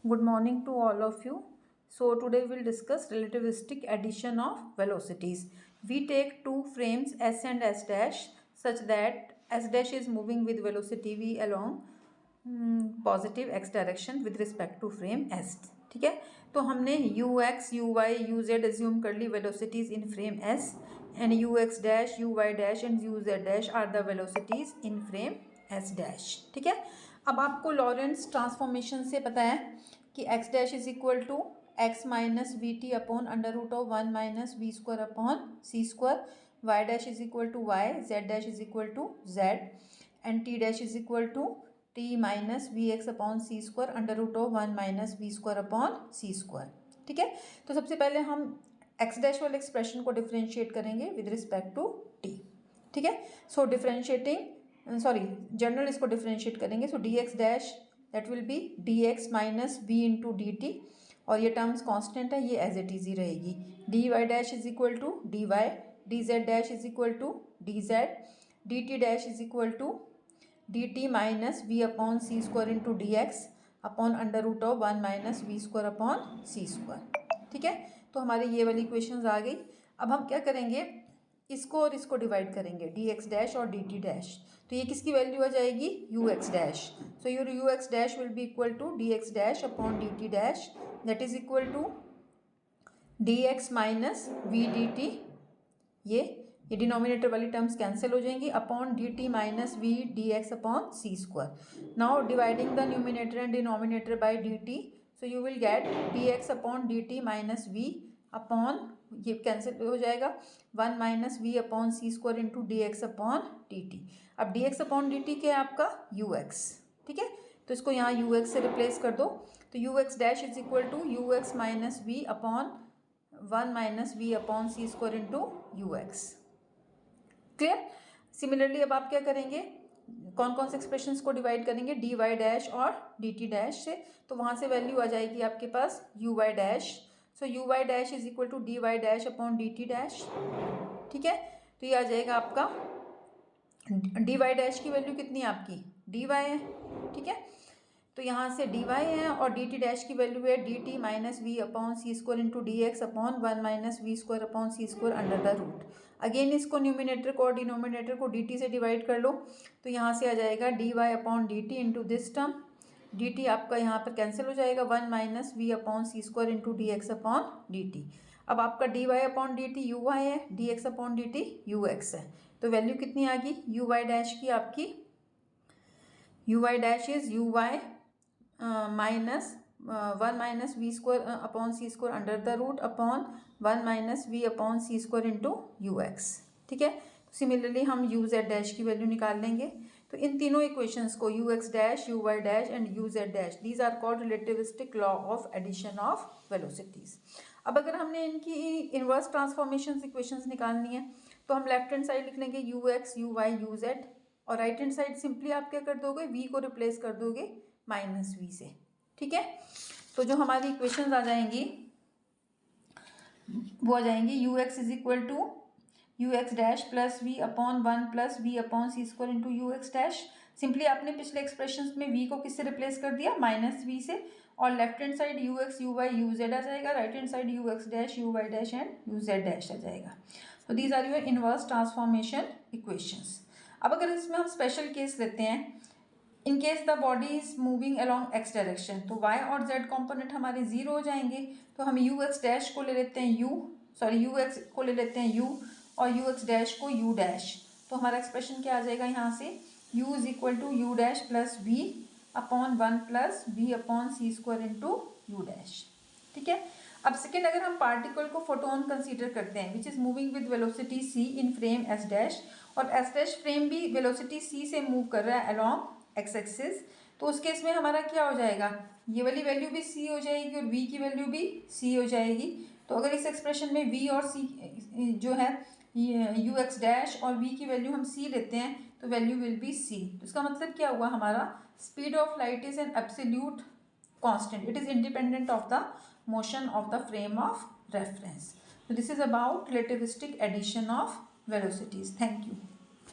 Good morning to all of you. So today we'll discuss relativistic addition of velocities. We take two frames S and S dash such that S dash is moving with velocity v along positive x direction with respect to frame S. ठीक है, तो हमने ux, uy, uz assume कर ली velocities in frame S and ux dash, uy dash and uz dash are the velocities in frame S dash. ठीक है, अब आपको Lorentz transformation से पता है कि x dash is equal to X minus V T upon under root of 1 minus V square upon C square, Y dash is equal to Y, Z dash is equal to Z and T dash is equal to T minus V X upon C square under root of 1 minus V square upon C square. ठीक है, तो सबसे पहले हम X dash वाले expression को differentiate करेंगे with respect to T. ठीक है, सो डिफ्रेंशिएटिंग जनरल इसको डिफ्रेंशिएट करेंगे. So D X dash that will be D X minus V into D T और ये टर्म्स कांस्टेंट है, ये एज इट इज ही रहेगी. D Y dash is equal to D Y, D Z dash is equal to D Z, D T dash is equal to D T minus V upon C square into D X upon under root of 1 minus V square upon C square. ठीक है, तो हमारी ये वाली equations आ गई. अब हम क्या करेंगे, इसको और इसको डिवाइड करेंगे, डी एक्स डैश और डी टी डैश. तो ये किसकी वैल्यू आ जाएगी, U X dash. So your U X dash will be equal to D X dash upon D T dash that is equal to D X minus V D T. ये denominator वाली terms cancel हो जाएंगी upon D T minus V D X upon C square. Now dividing the numerator and denominator by D T, so you will get D X upon D T minus V upon, ये cancel हो जाएगा, 1 minus V upon C square into D X upon D T. अब D X upon D T क्या है आपका, you X. ठीक है, तो इसको यहाँ यू एक्स से रिप्लेस कर दो. तो U X dash is equal to U X minus V upon 1 minus V upon C square into U X. Clear. Similarly अब आप क्या करेंगे, कौन कौन से एक्सप्रेशंस को डिवाइड करेंगे, डी वाई डैश और डी टी डैश से. तो वहाँ से वैल्यू आ जाएगी आपके पास U Y dash. So U Y dash is equal to D Y dash upon D T dash. ठीक है, तो ये आ जाएगा आपका डी वाई डैश की वैल्यू कितनी है आपकी, डी वाई है. ठीक है, तो यहाँ से डी वाई है और डी टी डैश की वैल्यू है D T minus V upon C square into D X upon 1 minus V square upon C square under the root. Again इसको न्यूमिनेटर को और डिनोमिनेटर को डी टी से divide कर लो. तो यहाँ से आ जाएगा D Y upon D T into this term, D T आपका यहाँ पर कैंसिल हो जाएगा, 1 minus V upon C square into D X upon D T. अब आपका D Y upon D T U Y है, D X upon D T U X है. तो वैल्यू कितनी आ गई यू वाई डैश की आपकी, U Y dash is U Y minus 1 minus V square upon C square under the root upon 1 minus V upon C square into U X. ठीक है, similarly हम U Z dash की value निकाल लेंगे. तो इन तीनों इक्वेशंस को U X dash, U Y dash and U Z dash, these are called relativistic law of addition of velocities. अब अगर हमने इनकी इनवर्स ट्रांसफॉर्मेशन इक्वेशंस निकालनी है तो हम लेफ्ट हैंड साइड लिख लेंगे U X, U Y, U Z और राइट हैंड साइड सिंपली आप क्या कर दोगे, वी को रिप्लेस कर दोगे माइनस वी से. ठीक है, तो जो हमारी इक्वेशंस आ जाएंगी वो आ जाएंगी U X is equal to U X dash plus V upon 1 plus V upon C square into U X dash. Simply आपने पिछले एक्सप्रेशंस में वी को किससे रिप्लेस कर दिया, माइनस वी से. और left hand side U X, U Y, U Z आ जाएगा, right hand side U X dash, U Y dash and U Z dash आ जाएगा. So these are your inverse transformation equations. अब अगर इसमें हम स्पेशल केस लेते हैं, in case the body is moving along X direction, तो Y और जेड कॉम्पोनेंट हमारे जीरो हो जाएंगे. तो हम यू एक्स डैश को ले लेते हैं यू एक्स को ले लेते हैं यू और यू एक्स डैश को यू डैश. तो हमारा एक्सप्रेशन क्या आ जाएगा यहाँ से, U is equal to U dash plus V upon 1 plus V upon C square into U dash. ठीक है, अब सेकेंड अगर हम पार्टिकल को फोटोन कंसीडर करते हैं which is moving with velocity C in frame S dash और S dash frame भी वेलोसिटी सी से मूव कर रहा है अलॉन्ग एक्स एक्सिस, तो उस केस में हमारा क्या हो जाएगा, ये वाली वैल्यू भी सी हो जाएगी और वी की वैल्यू भी सी हो जाएगी. तो अगर इस एक्सप्रेशन में वी और सी जो है यू एक्स डैश और वी की वैल्यू हम सी लेते हैं तो वैल्यू विल बी सी. तो इसका मतलब क्या हुआ, हमारा speed of light is an absolute constant, it is independent of the motion of the frame of reference. So this is about relativistic addition of velocities. Thank you.